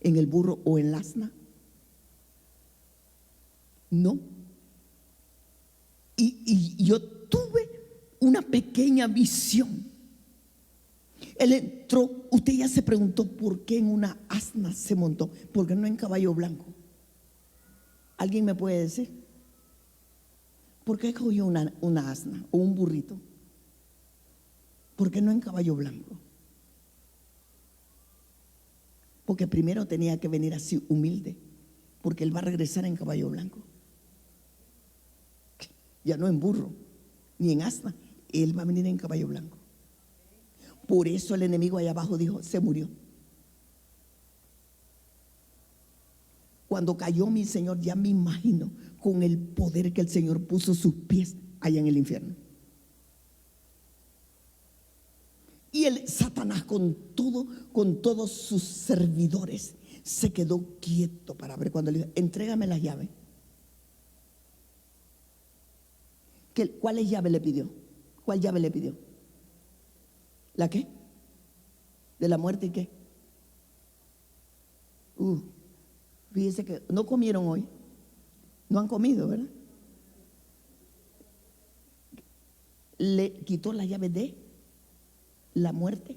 ¿En el burro o en el asna? No. Y yo tuve una pequeña visión. Él entró. Usted ya se preguntó por qué en una asna se montó, por qué no en caballo blanco. ¿Alguien me puede decir? ¿Por qué cogió una asna o un burrito? ¿Por qué no en caballo blanco? Porque primero tenía que venir así humilde, porque Él va a regresar en caballo blanco. Ya no en burro, ni en asna. Él va a venir en caballo blanco. Por eso el enemigo allá abajo dijo, se murió. Cuando cayó mi Señor, ya me imagino con el poder que el Señor puso sus pies allá en el infierno. Y el Satanás con todos sus servidores se quedó quieto para ver. Cuando le dijo, entrégame las llaves. ¿Cuál llave le pidió? ¿Cuál llave le pidió? ¿La qué? ¿De la muerte y qué? Fíjese que no comieron hoy. No han comido, ¿verdad? Le quitó la llave de la muerte.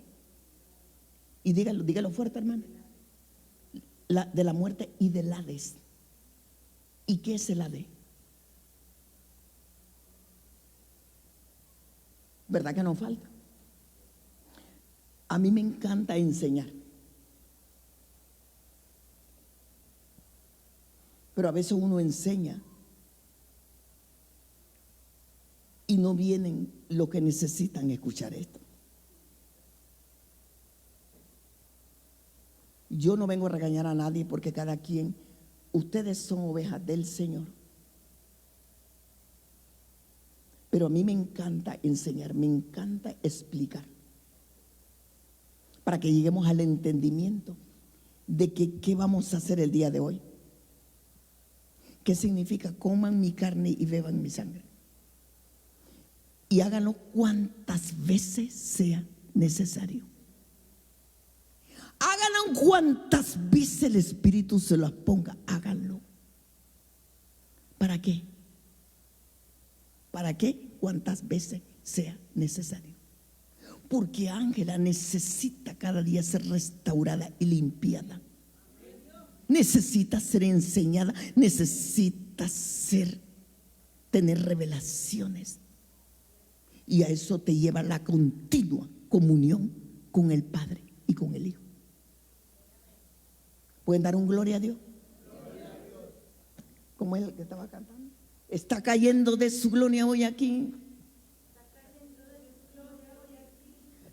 Y dígalo fuerte, hermano. De la muerte y del Hades. ¿Y qué es el Hades? ¿Verdad que no falta? A mí me encanta enseñar, pero a veces uno enseña y no vienen los que necesitan escuchar esto. Yo no vengo a regañar a nadie, porque cada quien, ustedes son ovejas del Señor. Pero a mí me encanta enseñar, me encanta explicar, para que lleguemos al entendimiento de que qué vamos a hacer el día de hoy. ¿Qué significa? Coman mi carne y beban mi sangre. y háganlo cuantas veces sea necesario. Háganlo cuantas veces el Espíritu se las ponga, háganlo. ¿Para qué? ¿Para qué? Cuantas veces sea necesario. Porque Ángela necesita cada día ser restaurada y limpiada. Necesita ser enseñada, necesita tener revelaciones. Y a eso te lleva la continua comunión con el Padre y con el Hijo. ¿Pueden dar un gloria a Dios? Como el que estaba cantando. Está cayendo de su gloria hoy aquí.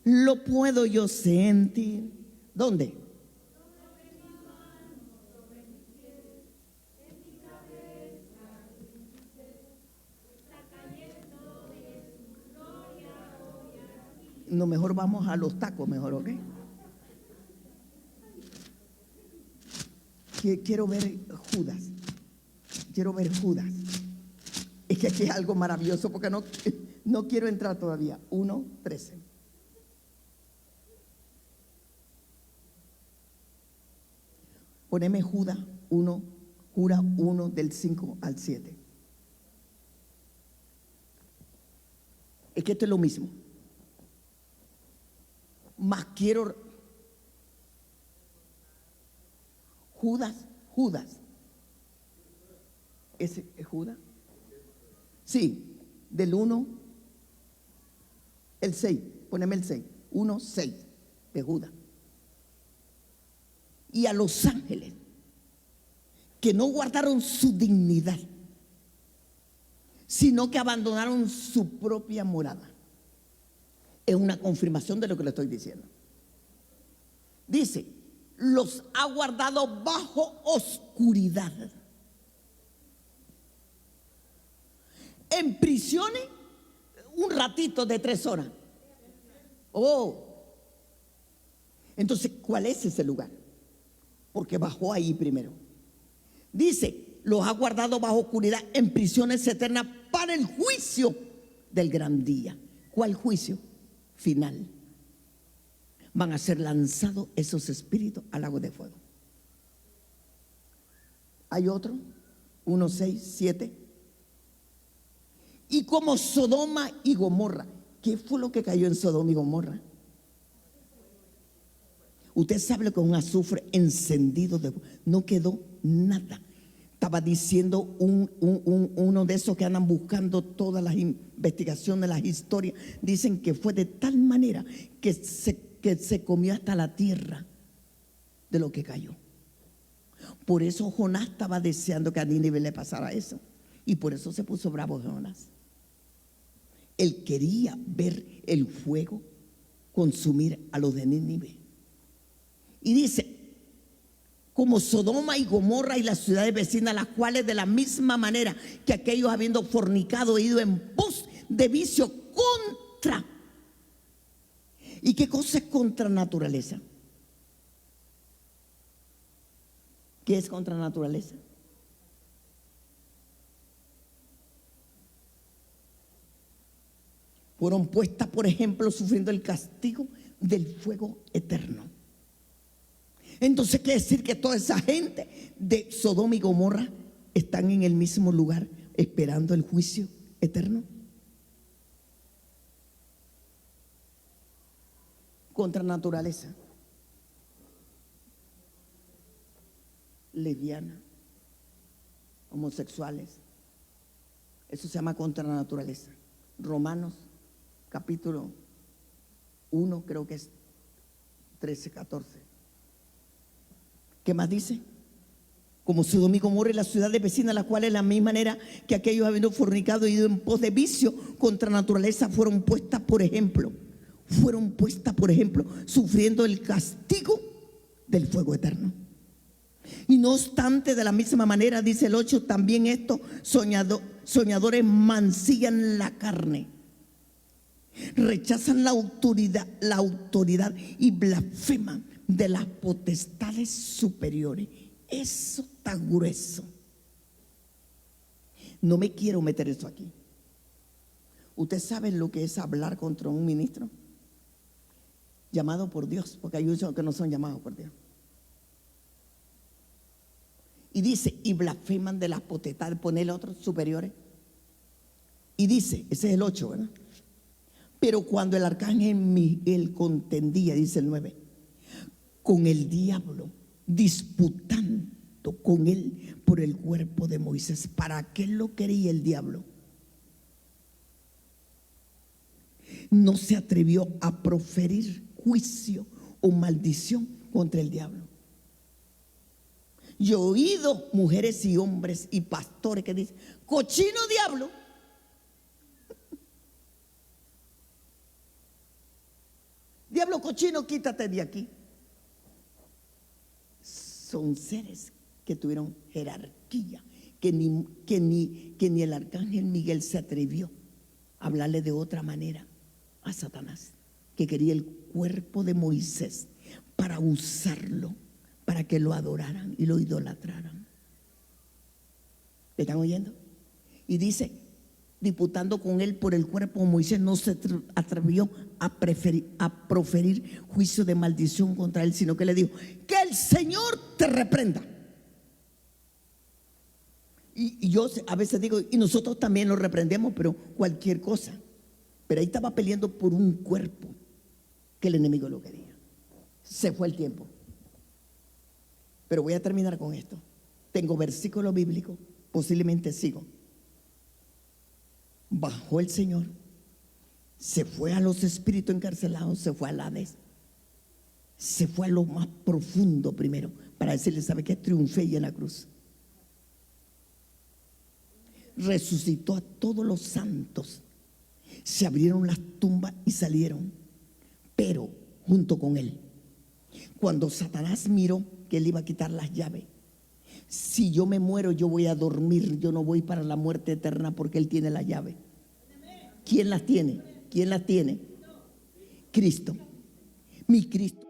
Lo puedo yo sentir. ¿Dónde? No, mejor vamos a los tacos, mejor, ¿ok? Quiero ver Judas. Quiero ver Judas. Es que aquí es algo maravilloso porque no quiero entrar todavía. 1:13. Poneme Judas 1, Judas 1 del 5 al 7. Es que esto es lo mismo. Más quiero Judas. ¿Ese es Judas? Sí, del 1, el 6, poneme el 6, 1:6 de Judas. Y a los ángeles que no guardaron su dignidad, sino que abandonaron su propia morada. Es una confirmación de lo que le estoy diciendo. Dice, los ha guardado bajo oscuridad, en prisiones, un ratito de 3 horas. Entonces, ¿cuál es ese lugar? Porque bajó ahí primero. Dice, los ha guardado bajo oscuridad en prisiones eternas para el juicio del gran día. ¿Cuál juicio? Final. Van a ser lanzados esos espíritus al lago de fuego. Hay otro, 1:6, 7. Y como Sodoma y Gomorra. ¿Qué fue lo que cayó en Sodoma y Gomorra? Usted sabe lo que es un azufre encendido, no quedó nada. Estaba diciendo uno de esos que andan buscando todas las investigaciones, las historias. Dicen que fue de tal manera que se comió hasta la tierra de lo que cayó. Por eso Jonás estaba deseando que a Nínive le pasara eso. Y por eso se puso bravo Jonás. Él quería ver el fuego consumir a los de Nínive. Y dice, como Sodoma y Gomorra y las ciudades vecinas, las cuales de la misma manera que aquellos habiendo fornicado, ido en pos de vicio contra. ¿Y qué cosa es contra naturaleza? ¿Qué es contra naturaleza? Fueron puestas, por ejemplo, sufriendo el castigo del fuego eterno. Entonces quiere decir que toda esa gente de Sodoma y Gomorra están en el mismo lugar esperando el juicio eterno. Contra naturaleza. Lesbianas, homosexuales. Eso se llama contra naturaleza. Romanos capítulo 1, creo que es 13, 14. ¿Qué más dice? Como Sodoma y Gomorra y las ciudades vecinas, las cuales de la misma manera que aquellos habiendo fornicado y ido en pos de vicio contra naturaleza fueron puestas por ejemplo, sufriendo el castigo del fuego eterno. Y no obstante, de la misma manera, dice el 8, también estos soñadores mancillan la carne, rechazan la autoridad y blasfeman de las potestades superiores. Eso está grueso. No me quiero meter eso aquí, ¿Usted sabe lo que es hablar contra un ministro? Llamado por Dios, porque hay muchos que no son llamados por Dios. Y dice, y blasfeman de las potestades, ponerle otros superiores. Y dice, ese es el 8, ¿verdad? Pero cuando el arcángel Miguel contendía, dice el 9, con el diablo, disputando con él por el cuerpo de Moisés. ¿Para qué lo quería el diablo? No se atrevió a proferir juicio o maldición contra el diablo. Yo he oído mujeres y hombres y pastores que dicen, cochino diablo. Diablo cochino, quítate de aquí. Son seres que tuvieron jerarquía, que ni el arcángel Miguel se atrevió a hablarle de otra manera a Satanás, que quería el cuerpo de Moisés para usarlo, para que lo adoraran y lo idolatraran. ¿Me están oyendo? Y dice, disputando con él por el cuerpo de Moisés, no se atrevió a proferir juicio de maldición contra él, sino que le dijo, que el Señor te reprenda. Y yo a veces digo, y nosotros también lo reprendemos, pero cualquier cosa. Pero ahí estaba peleando por un cuerpo que el enemigo lo quería. Se fue el tiempo. Pero voy a terminar con esto. Tengo versículo bíblico, posiblemente sigo. Bajó el Señor, se fue a los espíritus encarcelados, se fue al Hades, se fue a lo más profundo primero, para decirle, ¿sabe qué? Triunfé y en la cruz. Resucitó a todos los santos, se abrieron las tumbas y salieron, pero junto con él. Cuando Satanás miró que él iba a quitar las llaves, si yo me muero, yo voy a dormir, yo no voy para la muerte eterna, porque él tiene la llave. ¿Quién las tiene? ¿Quién las tiene? Cristo. Mi Cristo.